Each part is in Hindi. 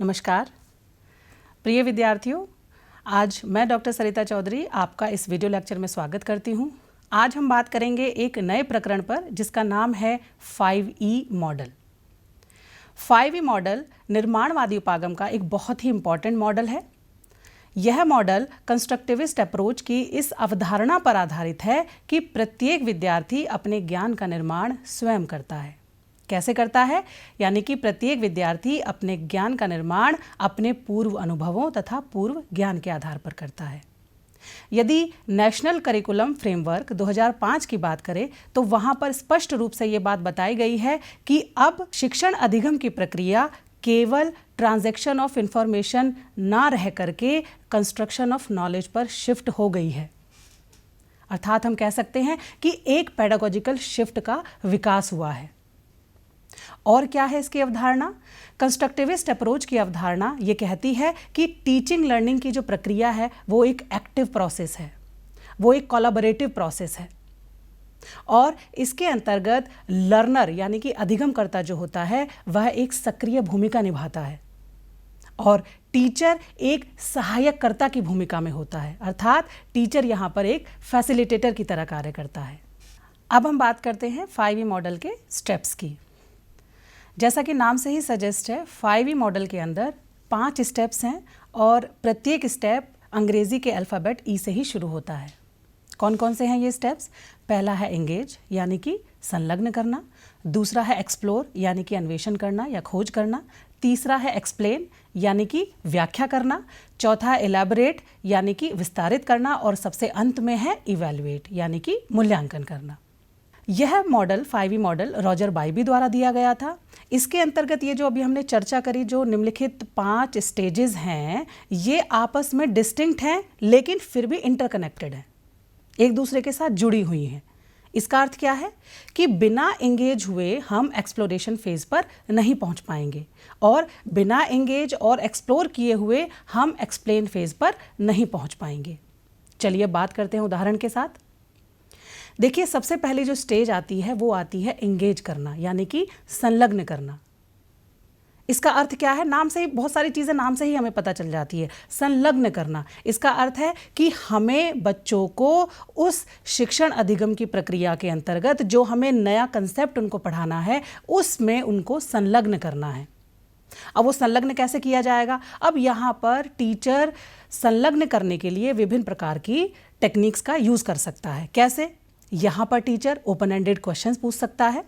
नमस्कार प्रिय विद्यार्थियों, आज मैं डॉक्टर सरिता चौधरी आपका इस वीडियो लेक्चर में स्वागत करती हूं। आज हम बात करेंगे एक नए प्रकरण पर जिसका नाम है 5E मॉडल। 5E मॉडल निर्माणवादी उपागम का एक बहुत ही इम्पॉर्टेंट मॉडल है। यह मॉडल कंस्ट्रक्टिविस्ट अप्रोच की इस अवधारणा पर आधारित है कि प्रत्येक विद्यार्थी अपने ज्ञान का निर्माण स्वयं करता है। कैसे करता है? यानी कि प्रत्येक विद्यार्थी अपने ज्ञान का निर्माण अपने पूर्व अनुभवों तथा पूर्व ज्ञान के आधार पर करता है। यदि नेशनल करिकुलम फ्रेमवर्क 2005 की बात करें तो वहां पर स्पष्ट रूप से ये बात बताई गई है कि अब शिक्षण अधिगम की प्रक्रिया केवल ट्रांजैक्शन ऑफ इंफॉर्मेशन ना रह करके कंस्ट्रक्शन ऑफ नॉलेज पर शिफ्ट हो गई है। अर्थात हम कह सकते हैं कि एक पेडागोजिकल शिफ्ट का विकास हुआ है। और क्या है इसकी अवधारणा? कंस्ट्रक्टिविस्ट अप्रोच की अवधारणा ये कहती है कि टीचिंग लर्निंग की जो प्रक्रिया है वो एक एक्टिव प्रोसेस है, वो एक कोलैबोरेटिव प्रोसेस है और इसके अंतर्गत लर्नर यानी कि अधिगमकर्ता जो होता है वह एक सक्रिय भूमिका निभाता है और टीचर एक सहायककर्ता की भूमिका में होता है। अर्थात टीचर यहाँ पर एक फैसिलिटेटर की तरह कार्य करता है। अब हम बात करते हैं 5E मॉडल के स्टेप्स की। जैसा कि नाम से ही सजेस्ट है, 5E मॉडल के अंदर 5 स्टेप्स हैं और प्रत्येक स्टेप अंग्रेजी के अल्फ़ाबेट ई से ही शुरू होता है। कौन कौन से हैं ये स्टेप्स? पहला है एंगेज यानी कि संलग्न करना, दूसरा है एक्सप्लोर यानी कि अन्वेषण करना या खोज करना, तीसरा है एक्सप्लेन यानी कि व्याख्या करना, चौथा है एलैबोरेट यानी कि विस्तारित करना और सबसे अंत में है इवैल्यूएट यानी कि मूल्यांकन करना। यह मॉडल 5E मॉडल रॉजर बाइबी द्वारा दिया गया था। इसके अंतर्गत ये जो अभी हमने चर्चा करी जो निम्नलिखित 5 स्टेजेस हैं ये आपस में डिस्टिंक्ट हैं लेकिन फिर भी इंटरकनेक्टेड हैं, एक दूसरे के साथ जुड़ी हुई हैं। इसका अर्थ क्या है कि बिना एंगेज हुए हम एक्सप्लोरेशन फेज पर नहीं पहुंच पाएंगे और बिना एंगेज और एक्सप्लोर किए हुए हम एक्सप्लेन फेज पर नहीं पहुंच पाएंगे। चलिए बात करते हैं उदाहरण के साथ। देखिए, सबसे पहले जो स्टेज आती है वो आती है एंगेज करना यानी कि संलग्न करना। इसका अर्थ क्या है? नाम से ही बहुत सारी चीज़ें नाम से ही हमें पता चल जाती है। संलग्न करना इसका अर्थ है कि हमें बच्चों को उस शिक्षण अधिगम की प्रक्रिया के अंतर्गत जो हमें नया कंसेप्ट उनको पढ़ाना है उसमें उनको संलग्न करना है। अब वो संलग्न कैसे किया जाएगा? अब यहाँ पर टीचर संलग्न करने के लिए विभिन्न प्रकार की टेक्निक्स का यूज़ कर सकता है। कैसे? यहाँ पर टीचर ओपन एंडेड क्वेश्चंस पूछ सकता है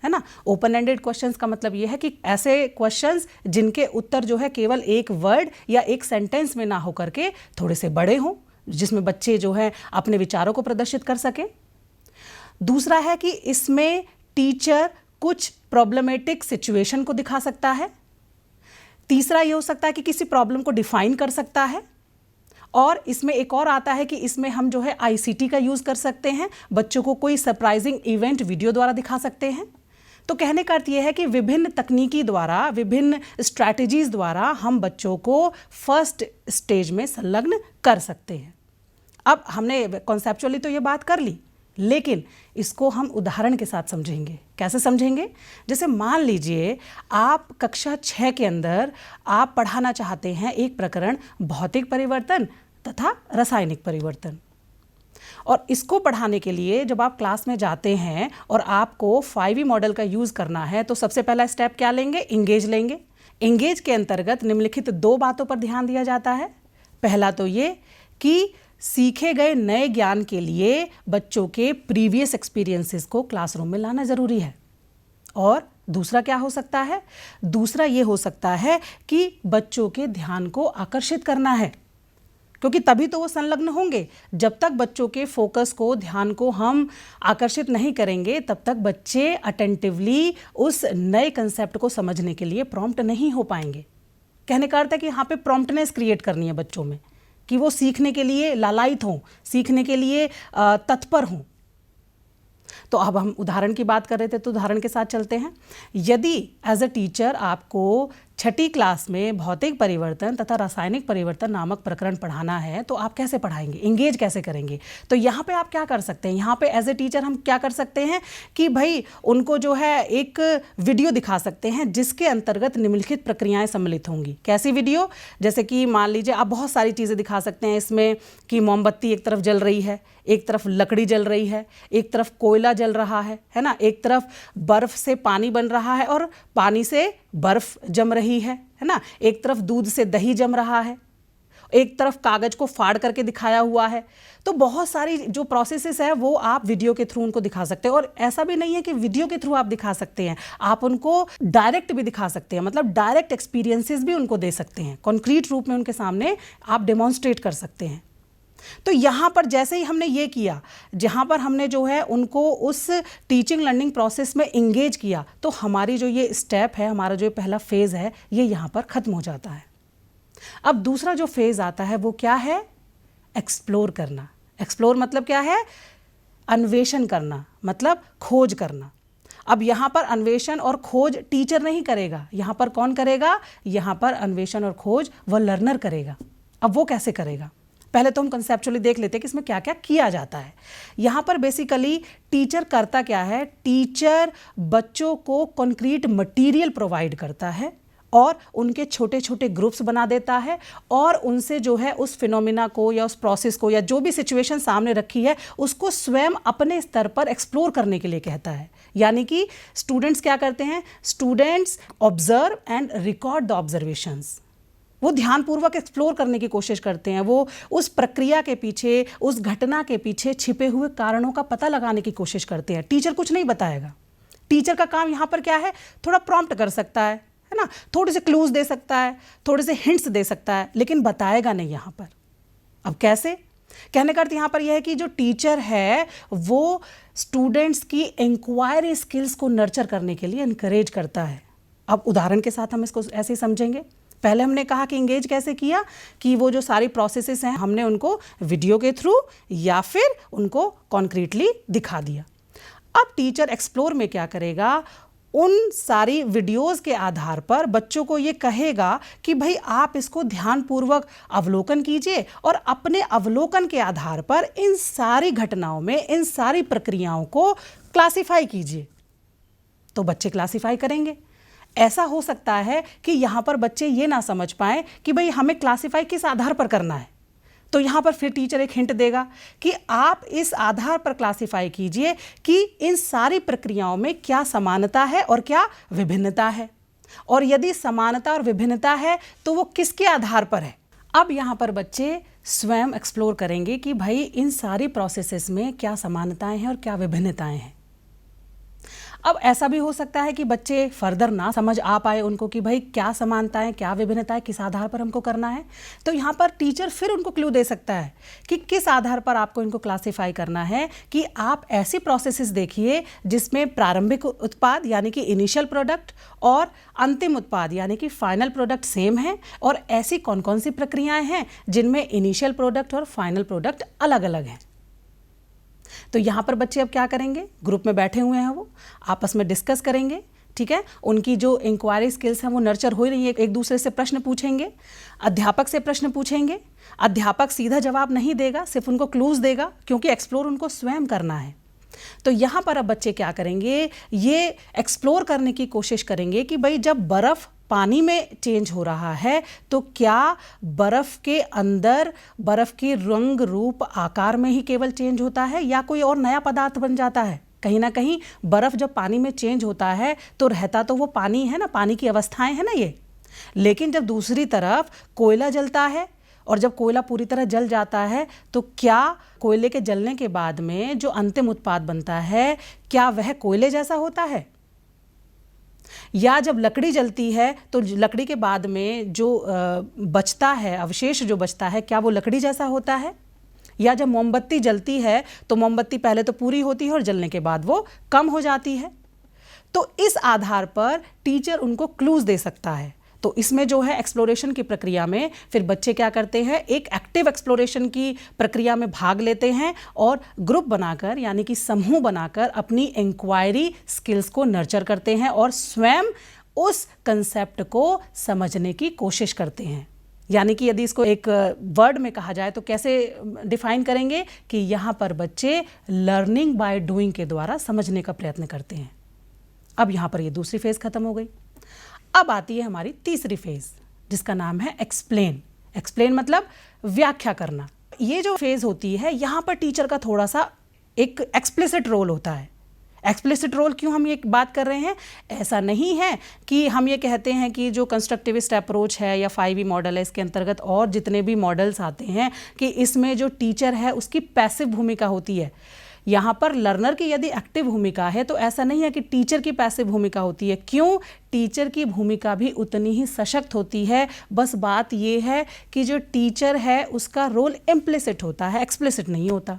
ना। ओपन एंडेड क्वेश्चंस का मतलब ये है कि ऐसे क्वेश्चंस जिनके उत्तर जो है केवल एक वर्ड या एक सेंटेंस में ना हो करके थोड़े से बड़े हों, जिसमें बच्चे जो है अपने विचारों को प्रदर्शित कर सकें। दूसरा है कि इसमें टीचर कुछ प्रॉब्लमेटिक सिचुएशन को दिखा सकता है। तीसरा ये हो सकता है कि किसी प्रॉब्लम को डिफाइन कर सकता है और इसमें एक और आता है कि इसमें हम जो है ICT का यूज़ कर सकते हैं, बच्चों को कोई सरप्राइजिंग इवेंट वीडियो द्वारा दिखा सकते हैं। तो कहने का अर्थ यह है कि विभिन्न तकनीकी द्वारा, विभिन्न स्ट्रैटेजीज द्वारा हम बच्चों को फर्स्ट स्टेज में संलग्न कर सकते हैं। अब हमने कॉन्सेप्चुअली तो ये बात कर ली लेकिन इसको हम उदाहरण के साथ समझेंगे। कैसे समझेंगे? जैसे मान लीजिए आप कक्षा 6 के अंदर आप पढ़ाना चाहते हैं एक प्रकरण भौतिक परिवर्तन तथा रासायनिक परिवर्तन और इसको पढ़ाने के लिए जब आप क्लास में जाते हैं और आपको 5E मॉडल का यूज़ करना है तो सबसे पहला स्टेप क्या लेंगे? एंगेज लेंगे। एंगेज के अंतर्गत निम्नलिखित 2 बातों पर ध्यान दिया जाता है। पहला तो ये कि सीखे गए नए ज्ञान के लिए बच्चों के प्रीवियस एक्सपीरियंसेस को क्लासरूम में लाना ज़रूरी है। और दूसरा क्या हो सकता है? दूसरा ये हो सकता है कि बच्चों के ध्यान को आकर्षित करना है, क्योंकि तभी तो वो संलग्न होंगे। जब तक बच्चों के फोकस को, ध्यान को हम आकर्षित नहीं करेंगे तब तक बच्चे अटेंटिवली उस नए कंसेप्ट को समझने के लिए प्रॉम्प्ट नहीं हो पाएंगे। कहने का अर्थ है कि यहाँ पे प्रॉम्प्टनेस क्रिएट करनी है बच्चों में कि वो सीखने के लिए लालायित हों, सीखने के लिए तत्पर हों। तो अब हम उदाहरण की बात कर रहे थे तो उदाहरण के साथ चलते हैं। यदि एज अ टीचर आपको छठी क्लास में भौतिक परिवर्तन तथा रासायनिक परिवर्तन नामक प्रकरण पढ़ाना है तो आप कैसे पढ़ाएंगे, इंगेज कैसे करेंगे? तो यहाँ पे आप क्या कर सकते हैं, यहाँ पे एज ए टीचर हम क्या कर सकते हैं कि भाई उनको जो है एक वीडियो दिखा सकते हैं जिसके अंतर्गत निम्नलिखित प्रक्रियाएं सम्मिलित होंगी। कैसी वीडियो? जैसे कि मान लीजिए आप बहुत सारी चीज़ें दिखा सकते हैं इसमें कि मोमबत्ती एक तरफ जल रही है, एक तरफ लकड़ी जल रही है, एक तरफ कोयला जल रहा है ना, एक तरफ बर्फ से पानी बन रहा है और पानी से बर्फ जम रही है ना, एक तरफ दूध से दही जम रहा है, एक तरफ कागज को फाड़ करके दिखाया हुआ है। तो बहुत सारी जो प्रोसेसेस है वो आप वीडियो के थ्रू उनको दिखा सकते हैं। और ऐसा भी नहीं है कि वीडियो के थ्रू आप दिखा सकते हैं, आप उनको डायरेक्ट भी दिखा सकते हैं, मतलब डायरेक्ट एक्सपीरियंसेस भी उनको दे सकते हैं, कॉन्क्रीट रूप में उनके सामने आप डेमोन्स्ट्रेट कर सकते हैं। तो यहाँ पर जैसे ही हमने ये किया, जहाँ पर हमने जो है उनको उस टीचिंग लर्निंग प्रोसेस में इंगेज किया, तो हमारी जो ये स्टेप है, हमारा जो पहला फेज़ है, ये यहाँ पर ख़त्म हो जाता है। अब दूसरा जो फेज़ आता है वो क्या है? एक्सप्लोर करना। एक्सप्लोर मतलब क्या है? अन्वेषण करना, मतलब खोज करना। अब यहाँ पर अन्वेषण और खोज टीचर नहीं करेगा, यहाँ पर कौन करेगा? यहाँ पर अन्वेषण और खोज वो लर्नर करेगा। अब वो कैसे करेगा? पहले तो हम कंसेप्चुअली देख लेते हैं कि इसमें क्या क्या किया जाता है। यहाँ पर बेसिकली टीचर करता क्या है? टीचर बच्चों को कॉन्क्रीट मटेरियल प्रोवाइड करता है और उनके छोटे छोटे ग्रुप्स बना देता है और उनसे जो है उस फिनोमिना को या उस प्रोसेस को या जो भी सिचुएशन सामने रखी है उसको स्वयं अपने स्तर पर एक्सप्लोर करने के लिए कहता है। यानी कि स्टूडेंट्स क्या करते हैं? Students observe and record the observations. वो ध्यानपूर्वक एक्सप्लोर करने की कोशिश करते हैं, वो उस प्रक्रिया के पीछे, उस घटना के पीछे छिपे हुए कारणों का पता लगाने की कोशिश करते हैं। टीचर कुछ नहीं बताएगा। टीचर का काम यहाँ पर क्या है? थोड़ा प्रॉम्प्ट कर सकता है ना, थोड़े से क्लूज दे सकता है, थोड़े से हिंट्स दे सकता है, लेकिन बताएगा नहीं यहाँ पर। अब कैसे? कहने का अर्थ यहाँ पर यह है कि जो टीचर है वो स्टूडेंट्स की इंक्वायरी स्किल्स को नर्चर करने के लिए इनकरेज करता है। अब उदाहरण के साथ हम इसको ऐसे ही समझेंगे। पहले हमने कहा कि इंगेज कैसे किया, कि वो जो सारी प्रोसेसेस हैं हमने उनको वीडियो के थ्रू या फिर उनको कॉन्क्रीटली दिखा दिया। अब टीचर एक्सप्लोर में क्या करेगा? उन सारी वीडियोस के आधार पर बच्चों को ये कहेगा कि भाई आप इसको ध्यानपूर्वक अवलोकन कीजिए और अपने अवलोकन के आधार पर इन सारी घटनाओं में, इन सारी प्रक्रियाओं को क्लासिफाई कीजिए। तो बच्चे क्लासिफाई करेंगे। ऐसा हो सकता है कि यहाँ पर बच्चे ये ना समझ पाएं कि भाई हमें क्लासिफाई किस आधार पर करना है, तो यहाँ पर फिर टीचर एक हिंट देगा कि आप इस आधार पर क्लासिफाई कीजिए कि इन सारी प्रक्रियाओं में क्या समानता है और क्या विभिन्नता है, और यदि समानता और विभिन्नता है तो वो किसके आधार पर है। अब यहाँ पर बच्चे स्वयं एक्सप्लोर करेंगे कि भाई इन सारी प्रोसेसेस में क्या समानताएं हैं और क्या विभिन्नताएं हैं। अब ऐसा भी हो सकता है कि बच्चे फर्दर ना समझ आ पाए उनको कि भाई क्या समानताएं, क्या विभिन्नताएं, किस आधार पर हमको करना है। तो यहाँ पर टीचर फिर उनको क्लू दे सकता है कि किस आधार पर आपको इनको क्लासिफाई करना है, कि आप ऐसी प्रोसेसेस देखिए जिसमें प्रारंभिक उत्पाद यानी कि इनिशियल प्रोडक्ट और अंतिम उत्पाद यानी कि फाइनल प्रोडक्ट सेम है, और ऐसी कौन कौन सी प्रक्रियाएँ हैं जिनमें इनिशियल प्रोडक्ट और फाइनल प्रोडक्ट अलग अलग हैं। तो यहाँ पर बच्चे अब क्या करेंगे? ग्रुप में बैठे हुए हैं, वो आपस में डिस्कस करेंगे, ठीक है। उनकी जो इंक्वायरी स्किल्स हैं वो नर्चर हो रही है, एक दूसरे से प्रश्न पूछेंगे, अध्यापक से प्रश्न पूछेंगे। अध्यापक सीधा जवाब नहीं देगा, सिर्फ उनको क्लूज देगा, क्योंकि एक्सप्लोर उनको स्वयं करना है। तो यहाँ पर अब बच्चे क्या करेंगे? ये एक्सप्लोर करने की कोशिश करेंगे कि भाई जब बर्फ़ पानी में चेंज हो रहा है तो क्या बर्फ़ के अंदर बर्फ़ के रंग रूप आकार में ही केवल चेंज होता है या कोई और नया पदार्थ बन जाता है। कहीं ना कहीं बर्फ़ जब पानी में चेंज होता है तो रहता तो वो पानी है ना, पानी की अवस्थाएं हैं ना ये। लेकिन जब दूसरी तरफ कोयला जलता है और जब कोयला पूरी तरह जल जाता है तो क्या कोयले के जलने के बाद में जो अंतिम उत्पाद बनता है क्या वह कोयले जैसा होता है? या जब लकड़ी जलती है तो लकड़ी के बाद में जो बचता है, अवशेष जो बचता है, क्या वो लकड़ी जैसा होता है? या जब मोमबत्ती जलती है तो मोमबत्ती पहले तो पूरी होती है और जलने के बाद वो कम हो जाती है। तो इस आधार पर टीचर उनको क्लूज दे सकता है। तो इसमें जो है एक्सप्लोरेशन की प्रक्रिया में फिर बच्चे क्या करते हैं? एक एक्टिव एक्सप्लोरेशन की प्रक्रिया में भाग लेते हैं और ग्रुप बनाकर यानी कि समूह बनाकर अपनी इंक्वायरी स्किल्स को नर्चर करते हैं और स्वयं उस कंसेप्ट को समझने की कोशिश करते हैं। यानी कि यदि इसको एक वर्ड में कहा जाए तो कैसे डिफाइन करेंगे कि यहाँ पर बच्चे लर्निंग बाय डूइंग के द्वारा समझने का प्रयत्न करते हैं। अब यहाँ पर ये दूसरी फेज खत्म हो गई। अब आती है हमारी तीसरी फेज, जिसका नाम है एक्सप्लेन। एक्सप्लेन मतलब व्याख्या करना। ये जो फेज होती है, यहाँ पर टीचर का थोड़ा सा एक एक्सप्लिसिट रोल होता है। एक्सप्लिसिट रोल क्यों हम ये बात कर रहे हैं? ऐसा नहीं है कि हम ये कहते हैं कि जो कंस्ट्रक्टिविस्ट अप्रोच है या 5E मॉडल है, इसके अंतर्गत और जितने भी मॉडल्स आते हैं, कि इसमें जो टीचर है उसकी पैसिव भूमिका होती है। यहाँ पर लर्नर की यदि एक्टिव भूमिका है तो ऐसा नहीं है कि टीचर की पैसिव भूमिका होती है। क्यों? टीचर की भूमिका भी उतनी ही सशक्त होती है। बस बात ये है कि जो टीचर है उसका रोल इम्प्लिसिट होता है, एक्सप्लिसिट नहीं होता।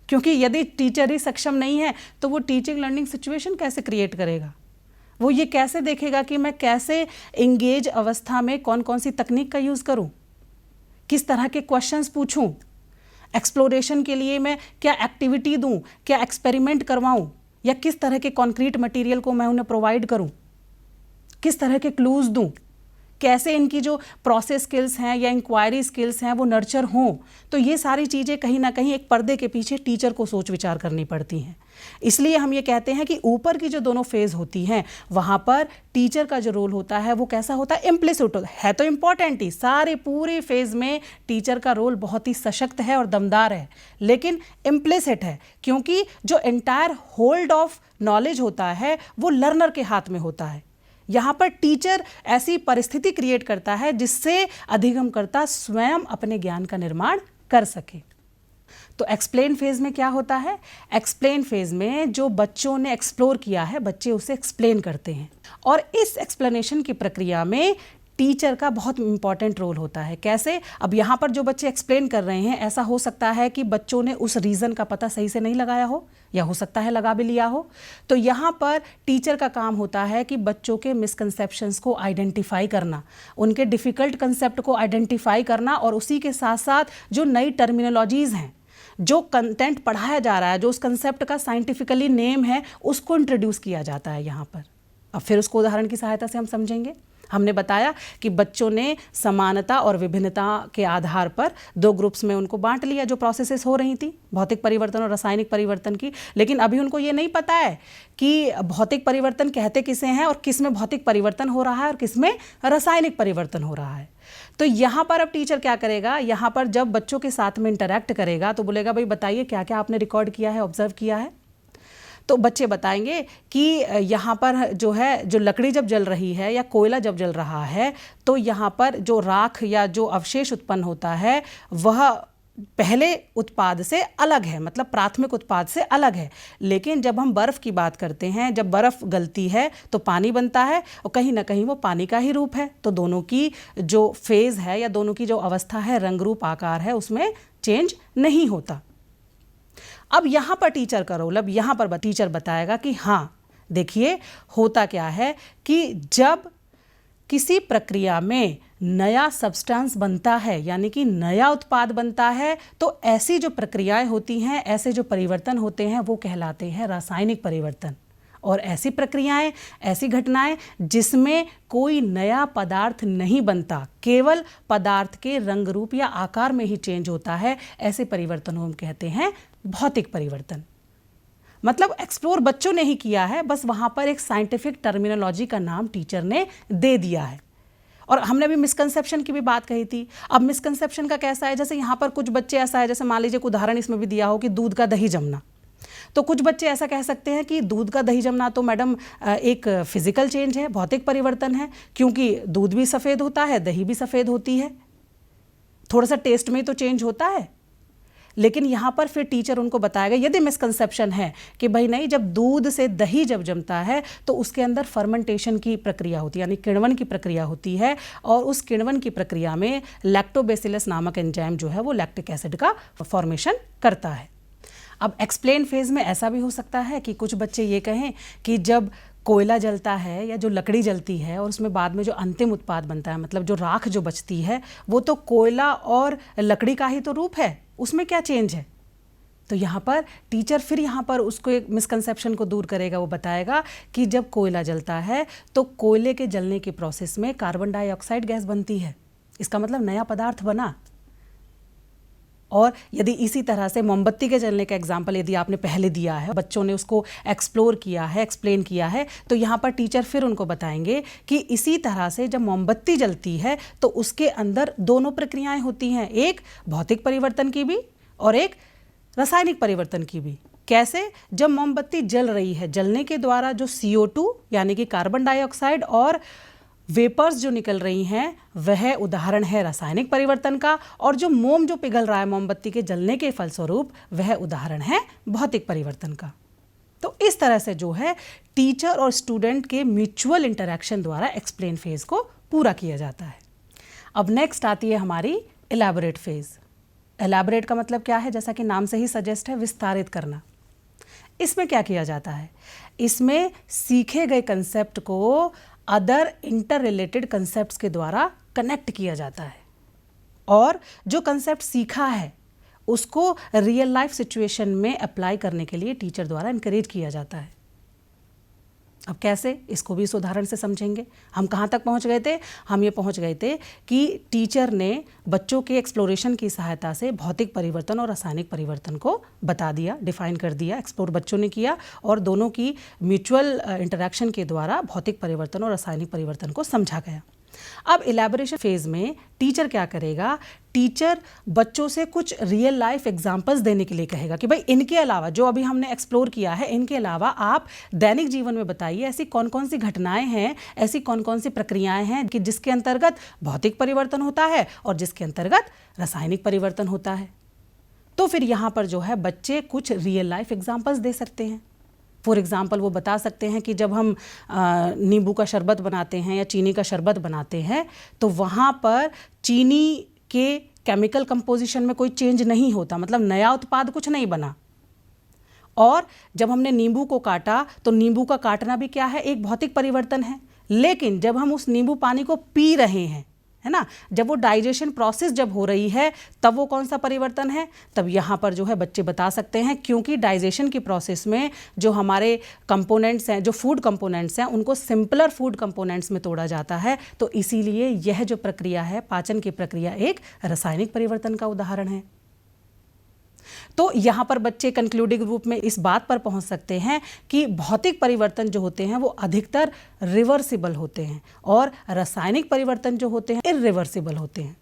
क्योंकि यदि टीचर ही सक्षम नहीं है तो वो टीचिंग लर्निंग सिचुएशन कैसे क्रिएट करेगा? वो ये कैसे देखेगा कि मैं कैसे एंगेज अवस्था में कौन कौन सी तकनीक का यूज़ करूं, किस तरह के क्वेश्चंस पूछूं, एक्सप्लोरेशन के लिए मैं क्या एक्टिविटी दूं, क्या एक्सपेरिमेंट करवाऊं, या किस तरह के कॉन्क्रीट मटेरियल को मैं उन्हें प्रोवाइड करूं, किस तरह के क्लूज दूं, कैसे इनकी जो प्रोसेस स्किल्स हैं या इंक्वायरी स्किल्स हैं वो नर्चर हों। तो ये सारी चीज़ें कहीं ना कहीं एक पर्दे के पीछे टीचर को सोच विचार करनी पड़ती हैं। इसलिए हम ये कहते हैं कि ऊपर की जो दोनों फेज़ होती हैं वहाँ पर टीचर का जो रोल होता है वो कैसा होता है? इम्प्लिसिट है तो इम्पॉर्टेंट ही, सारे पूरे फेज़ में टीचर का रोल बहुत ही सशक्त है और दमदार है, लेकिन इम्प्लिसिट है क्योंकि जो एंटायर होल्ड ऑफ नॉलेज होता है वो लर्नर के हाथ में होता है। यहाँ पर टीचर ऐसी परिस्थिति क्रिएट करता है जिससे अधिगमकर्ता स्वयं अपने ज्ञान का निर्माण कर सके। तो एक्सप्लेन फेज में क्या होता है? एक्सप्लेन फेज में जो बच्चों ने एक्सप्लोर किया है बच्चे उसे एक्सप्लेन करते हैं, और इस एक्सप्लेनेशन की प्रक्रिया में टीचर का बहुत इंपॉर्टेंट रोल होता है। कैसे? अब यहाँ पर जो बच्चे एक्सप्लेन कर रहे हैं, ऐसा हो सकता है कि बच्चों ने उस रीज़न का पता सही से नहीं लगाया हो, या हो सकता है लगा भी लिया हो। तो यहाँ पर टीचर का काम होता है कि बच्चों के मिसकंसेप्शंस को आइडेंटिफाई करना, उनके डिफ़िकल्ट कंसेप्ट को आइडेंटिफाई करना, और उसी के साथ साथ जो नई टर्मिनोलॉजीज़ हैं, जो कंटेंट पढ़ाया जा रहा है, जो उस कंसेप्ट का साइंटिफिकली नेम है, उसको इंट्रोड्यूस किया जाता है यहाँ पर। अब फिर उसको उदाहरण की सहायता से हम समझेंगे। हमने बताया कि बच्चों ने समानता और विभिन्नता के आधार पर दो ग्रुप्स में उनको बांट लिया, जो प्रोसेसेस हो रही थी भौतिक परिवर्तन और रासायनिक परिवर्तन की, लेकिन अभी उनको ये नहीं पता है कि भौतिक परिवर्तन कहते किसे हैं और किस में भौतिक परिवर्तन हो रहा है और किस में रासायनिक परिवर्तन हो रहा है। तो यहाँ पर अब टीचर क्या करेगा? यहाँ पर जब बच्चों के साथ में इंटरैक्ट करेगा तो बोलेगा, भाई बताइए क्या क्या आपने रिकॉर्ड किया है, ऑब्जर्व किया है। तो बच्चे बताएंगे कि यहाँ पर जो है, जो लकड़ी जब जल रही है या कोयला जब जल रहा है तो यहाँ पर जो राख या जो अवशेष उत्पन्न होता है वह पहले उत्पाद से अलग है, मतलब प्राथमिक उत्पाद से अलग है। लेकिन जब हम बर्फ़ की बात करते हैं, जब बर्फ़ गलती है तो पानी बनता है, और कहीं ना कहीं वो पानी का ही रूप है। तो दोनों की जो फेज़ है या दोनों की जो अवस्था है, रंग रूप आकार है, उसमें चेंज नहीं होता। अब यहाँ पर टीचर का रोल, अब यहाँ पर टीचर बताएगा कि हाँ देखिए होता क्या है कि जब किसी प्रक्रिया में नया सब्सटेंस बनता है, यानी कि नया उत्पाद बनता है, तो ऐसी जो प्रक्रियाएं होती हैं, ऐसे जो परिवर्तन होते हैं वो कहलाते हैं रासायनिक परिवर्तन। और ऐसी प्रक्रियाएं, ऐसी घटनाएं जिसमें कोई नया पदार्थ नहीं बनता, केवल पदार्थ के रंग रूप या आकार में ही चेंज होता है, ऐसे परिवर्तन हम कहते हैं भौतिक परिवर्तन। मतलब एक्सप्लोर बच्चों ने ही किया है, बस वहाँ पर एक साइंटिफिक टर्मिनोलॉजी का नाम टीचर ने दे दिया है। और हमने भी मिसकंसेप्शन की भी बात कही थी। अब मिसकंसेप्शन का कैसा है? जैसे यहाँ पर कुछ बच्चे ऐसा है, जैसे मान लीजिए एक उदाहरण इसमें भी दिया हो कि दूध का दही जमना। तो कुछ बच्चे ऐसा कह सकते हैं कि दूध का दही जमना तो मैडम एक फिजिकल चेंज है, भौतिक परिवर्तन है, क्योंकि दूध भी सफ़ेद होता है, दही भी सफ़ेद होती है, थोड़ा सा टेस्ट में तो चेंज होता है। लेकिन यहाँ पर फिर टीचर उनको बताएगा, यदि मिसकंसेप्शन है कि भाई नहीं, जब दूध से दही जब जमता है तो उसके अंदर फर्मेंटेशन की प्रक्रिया होती है, यानी किण्वन की प्रक्रिया होती है, और उस किण्वन की प्रक्रिया में लैक्टोबैसिलस नामक एंजाइम जो है वो लैक्टिक एसिड का फॉर्मेशन करता है। अब एक्सप्लेन फेज में ऐसा भी हो सकता है कि कुछ बच्चे ये कहें कि जब कोयला जलता है या जो लकड़ी जलती है और उसमें बाद में जो अंतिम उत्पाद बनता है, मतलब जो राख जो बचती है, वो तो कोयला और लकड़ी का ही तो रूप है, उसमें क्या चेंज है? तो यहाँ पर टीचर फिर यहाँ पर उसको एक मिसकंसेप्शन को दूर करेगा। वो बताएगा कि जब कोयला जलता है तो कोयले के जलने की प्रोसेस में कार्बन डाइऑक्साइड गैस बनती है, इसका मतलब नया पदार्थ बना। और यदि इसी तरह से मोमबत्ती के जलने का एग्जाम्पल यदि आपने पहले दिया है, बच्चों ने उसको एक्सप्लोर किया है, एक्सप्लेन किया है, तो यहाँ पर टीचर फिर उनको बताएंगे कि इसी तरह से जब मोमबत्ती जलती है तो उसके अंदर दोनों प्रक्रियाएं होती हैं, एक भौतिक परिवर्तन की भी और एक रासायनिक परिवर्तन की भी। कैसे? जब मोमबत्ती जल रही है, जलने के द्वारा जो CO2 यानी कि कार्बन डाइऑक्साइड और वेपर्स जो निकल रही हैं वह उदाहरण है रासायनिक परिवर्तन का, और जो मोम जो पिघल रहा है मोमबत्ती के जलने के फलस्वरूप वह उदाहरण है भौतिक परिवर्तन का। तो इस तरह से जो है टीचर और स्टूडेंट के म्यूचुअल इंटरैक्शन द्वारा एक्सप्लेन फेज को पूरा किया जाता है। अब नेक्स्ट आती है हमारी इलैबोरेट फेज। इलैबोरेट का मतलब क्या है? जैसा कि नाम से ही सजेस्ट है, विस्तारित करना। इसमें क्या किया जाता है? इसमें सीखे गए कंसेप्ट को अदर इंटर रिलेटेड कंसेप्ट्स के द्वारा कनेक्ट किया जाता है, और जो कंसेप्ट सीखा है उसको रियल लाइफ सिचुएशन में अप्लाई करने के लिए टीचर द्वारा इनकरेज किया जाता है। अब कैसे? इसको भी इस उदाहरण से समझेंगे। हम कहाँ तक पहुँच गए थे? हम ये पहुँच गए थे कि टीचर ने बच्चों के एक्सप्लोरेशन की सहायता से भौतिक परिवर्तन और रासायनिक परिवर्तन को बता दिया, डिफाइन कर दिया, एक्सप्लोर बच्चों ने किया, और दोनों की म्यूचुअल इंटरैक्शन के द्वारा भौतिक परिवर्तन और रासायनिक परिवर्तन को समझा गया। अब इलैबोरेशन फेज में टीचर क्या करेगा? टीचर बच्चों से कुछ रियल लाइफ एग्जांपल्स देने के लिए कहेगा कि भाई इनके अलावा जो अभी हमने एक्सप्लोर किया है, इनके अलावा आप दैनिक जीवन में बताइए ऐसी कौन कौन सी घटनाएं हैं, ऐसी कौन कौन सी प्रक्रियाएं हैं कि जिसके अंतर्गत भौतिक परिवर्तन होता है और जिसके अंतर्गत रासायनिक परिवर्तन होता है। तो फिर यहाँ पर जो है बच्चे कुछ रियल लाइफ एग्जाम्पल्स दे सकते हैं। फॉर एग्ज़ाम्पल वो बता सकते हैं कि जब हम नींबू का शरबत बनाते हैं या चीनी का शरबत बनाते हैं तो वहाँ पर चीनी के केमिकल कंपोजिशन में कोई चेंज नहीं होता, मतलब नया उत्पाद कुछ नहीं बना। और जब हमने नींबू को काटा तो नींबू का काटना भी क्या है? एक भौतिक परिवर्तन है। लेकिन जब हम उस नींबू पानी को पी रहे हैं, है ना, जब वो डाइजेशन प्रोसेस जब हो रही है तब वो कौन सा परिवर्तन है? तब यहाँ पर जो है बच्चे बता सकते हैं, क्योंकि डाइजेशन की प्रोसेस में जो हमारे कंपोनेंट्स हैं, जो फूड कंपोनेंट्स हैं, उनको सिंपलर फूड कंपोनेंट्स में तोड़ा जाता है। तो इसीलिए यह जो प्रक्रिया है, पाचन की प्रक्रिया, एक रासायनिक परिवर्तन का उदाहरण है। तो यहाँ पर बच्चे कंक्लूडिंग रूप में इस बात पर पहुँच सकते हैं कि भौतिक परिवर्तन जो होते हैं वो अधिकतर रिवर्सिबल होते हैं और रासायनिक परिवर्तन जो होते हैं इरिवर्सिबल होते हैं।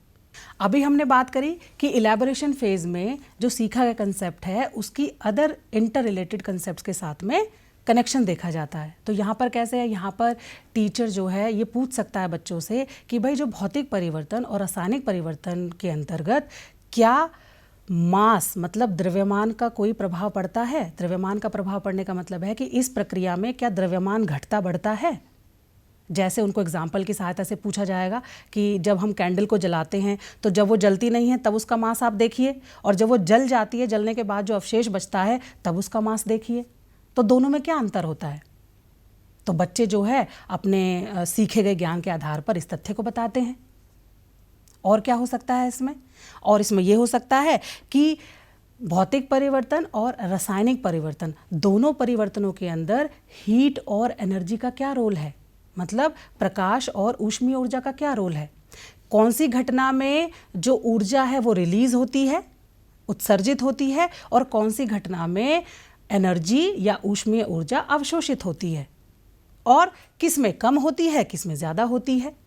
अभी हमने बात करी कि इलैबोरेशन फेज में जो सीखा गया कंसेप्ट है उसकी अदर इंटर रिलेटेड कंसेप्ट्स के साथ में कनेक्शन देखा जाता है। तो यहाँ पर कैसे है? यहाँ पर टीचर जो है ये पूछ सकता है बच्चों से कि भाई जो भौतिक परिवर्तन और रासायनिक परिवर्तन के अंतर्गत क्या मास मतलब द्रव्यमान का कोई प्रभाव पड़ता है? द्रव्यमान का प्रभाव पड़ने का मतलब है कि इस प्रक्रिया में क्या द्रव्यमान घटता बढ़ता है? जैसे उनको एग्जाम्पल की सहायता से पूछा जाएगा कि जब हम कैंडल को जलाते हैं तो जब वो जलती नहीं है तब उसका मास आप देखिए, और जब वो जल जाती है, जलने के बाद जो अवशेष बचता है तब उसका मास देखिए। तो दोनों में क्या अंतर होता है? तो बच्चे जो है अपने सीखे गए ज्ञान के आधार पर इस तथ्य को बताते हैं। और क्या हो सकता है इसमें? और इसमें यह हो सकता है कि भौतिक परिवर्तन और रासायनिक परिवर्तन, दोनों परिवर्तनों के अंदर हीट और एनर्जी का क्या रोल है, मतलब प्रकाश और ऊष्मीय ऊर्जा का क्या रोल है। कौन सी घटना में जो ऊर्जा है वो रिलीज होती है, उत्सर्जित होती है, और कौन सी घटना में एनर्जी या ऊष्मीय ऊर्जा अवशोषित होती है, और किस में कम होती है, किस में ज़्यादा होती है।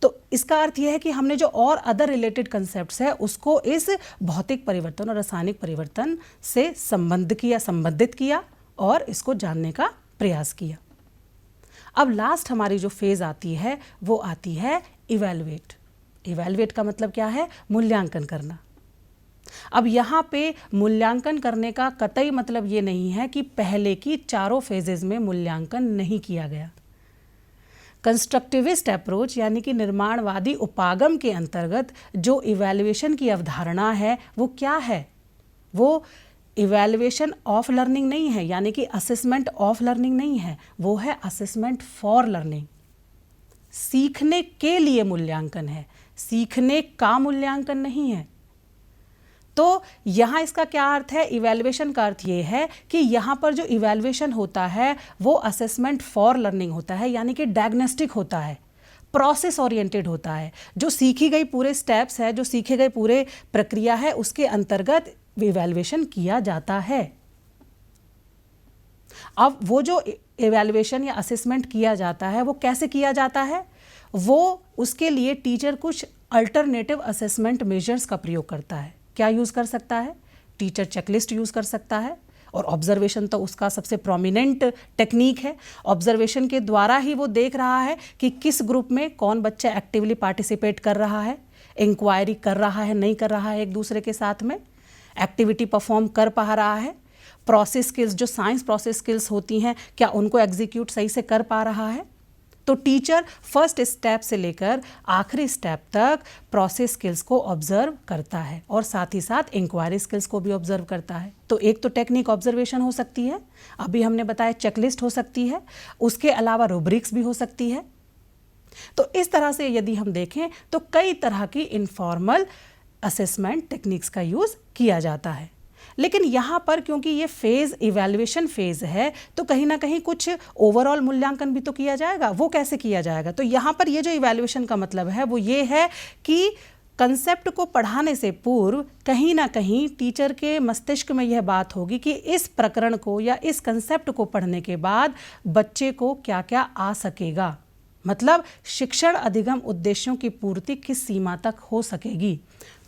तो इसका अर्थ यह है कि हमने जो और अदर रिलेटेड कंसेप्ट्स है उसको इस भौतिक परिवर्तन और रासायनिक परिवर्तन से संबंधित किया और इसको जानने का प्रयास किया। अब लास्ट हमारी जो फेज आती है वो आती है इवैल्यूएट। इवैल्यूएट का मतलब क्या है? मूल्यांकन करना। अब यहाँ पे मूल्यांकन करने का कतई मतलब ये नहीं है कि पहले की चारों फेजेस में मूल्यांकन नहीं किया गया। कंस्ट्रक्टिविस्ट अप्रोच यानी कि निर्माणवादी उपागम के अंतर्गत जो इवैल्यूएशन की अवधारणा है वो क्या है? वो इवैल्यूएशन ऑफ लर्निंग नहीं है, यानी कि असेसमेंट ऑफ लर्निंग नहीं है, वो है असेसमेंट फॉर लर्निंग। सीखने के लिए मूल्यांकन है, सीखने का मूल्यांकन नहीं है। तो यहाँ इसका क्या अर्थ है? इवैल्यूएशन का अर्थ ये है कि यहाँ पर जो इवैल्यूएशन होता है वो असेसमेंट फॉर लर्निंग होता है, यानी कि डायग्नोस्टिक होता है, प्रोसेस ओरिएंटेड होता है। जो सीखी गई पूरे स्टेप्स है, जो सीखे गए पूरे प्रक्रिया है, उसके अंतर्गत इवैल्यूएशन किया जाता है। अब वो जो इवैल्यूएशन या असेसमेंट किया जाता है वो कैसे किया जाता है? वो उसके लिए टीचर कुछ अल्टरनेटिव असेसमेंट मेजर्स का प्रयोग करता है। क्या यूज़ कर सकता है? टीचर चेकलिस्ट यूज़ कर सकता है, और ऑब्जर्वेशन तो उसका सबसे प्रोमिनेंट टेक्निक है। ऑब्जर्वेशन के द्वारा ही वो देख रहा है कि किस ग्रुप में कौन बच्चा एक्टिवली पार्टिसिपेट कर रहा है, इंक्वायरी कर रहा है, नहीं कर रहा है, एक दूसरे के साथ में एक्टिविटी परफॉर्म कर पा रहा है, प्रोसेस स्किल्स जो साइंस प्रोसेस स्किल्स होती हैं क्या उनको एग्जीक्यूट सही से कर पा रहा है। तो टीचर फर्स्ट स्टेप से लेकर आखिरी स्टेप तक प्रोसेस स्किल्स को ऑब्जर्व करता है और साथ ही साथ इंक्वायरी स्किल्स को भी ऑब्जर्व करता है। तो एक तो टेक्निक ऑब्जर्वेशन हो सकती है, अभी हमने बताया चेकलिस्ट हो सकती है, उसके अलावा रूब्रिक्स भी हो सकती है। तो इस तरह से यदि हम देखें तो कई तरह की इनफॉर्मल असेसमेंट टेक्निक्स का यूज़ किया जाता है। लेकिन यहाँ पर क्योंकि ये फेज़ इवैल्यूएशन फेज़ है तो कहीं ना कहीं कुछ ओवरऑल मूल्यांकन भी तो किया जाएगा। वो कैसे किया जाएगा? तो यहाँ पर ये जो इवैल्यूएशन का मतलब है वो ये है कि कंसेप्ट को पढ़ाने से पूर्व कहीं ना कहीं टीचर के मस्तिष्क में यह बात होगी कि इस प्रकरण को या इस कंसेप्ट को पढ़ने के बाद बच्चे को क्या क्या आ सकेगा, मतलब शिक्षण अधिगम उद्देश्यों की पूर्ति किस सीमा तक हो सकेगी।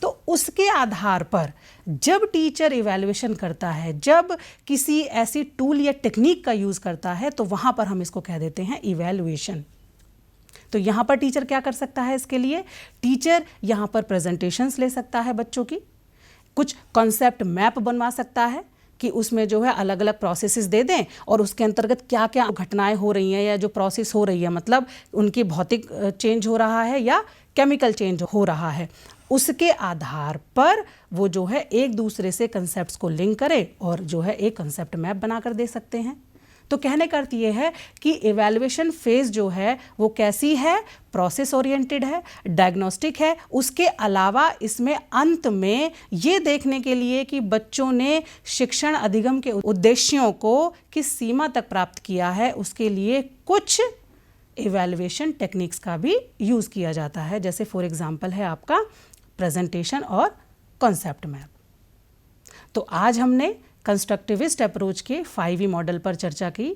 तो उसके आधार पर जब टीचर इवैल्यूएशन करता है, जब किसी ऐसी टूल या टेक्निक का यूज़ करता है, तो वहाँ पर हम इसको कह देते हैं इवैल्यूएशन। तो यहाँ पर टीचर क्या कर सकता है? इसके लिए टीचर यहाँ पर प्रेजेंटेशंस ले सकता है बच्चों की, कुछ कॉन्सेप्ट मैप बनवा सकता है कि उसमें जो है अलग अलग प्रोसेसेस दे दें और उसके अंतर्गत क्या क्या घटनाएं हो रही हैं या जो प्रोसेस हो रही है, मतलब उनकी भौतिक चेंज हो रहा है या केमिकल चेंज हो रहा है, उसके आधार पर वो जो है एक दूसरे से कंसेप्ट्स को लिंक करे और जो है एक कंसेप्ट मैप बनाकर दे सकते हैं। तो कहने का अर्थ ये है कि इवैल्यूएशन फेज़ जो है वो कैसी है? प्रोसेस ओरिएंटेड है, डायग्नोस्टिक है। उसके अलावा इसमें अंत में ये देखने के लिए कि बच्चों ने शिक्षण अधिगम के उद्देश्यों को किस सीमा तक प्राप्त किया है, उसके लिए कुछ इवैल्यूएशन टेक्निक्स का भी यूज़ किया जाता है। जैसे फॉर एग्जांपल है आपका प्रेजेंटेशन और कॉन्सेप्ट मैप। तो आज हमने कंस्ट्रक्टिविस्ट अप्रोच के 5E मॉडल पर चर्चा की।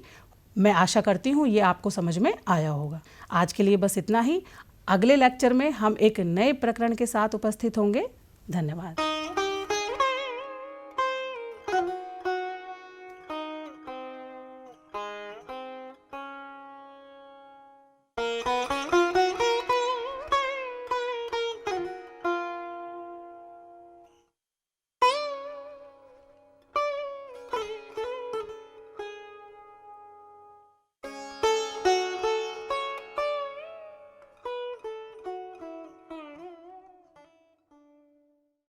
मैं आशा करती हूँ ये आपको समझ में आया होगा। आज के लिए बस इतना ही। अगले लेक्चर में हम एक नए प्रकरण के साथ उपस्थित होंगे। धन्यवाद।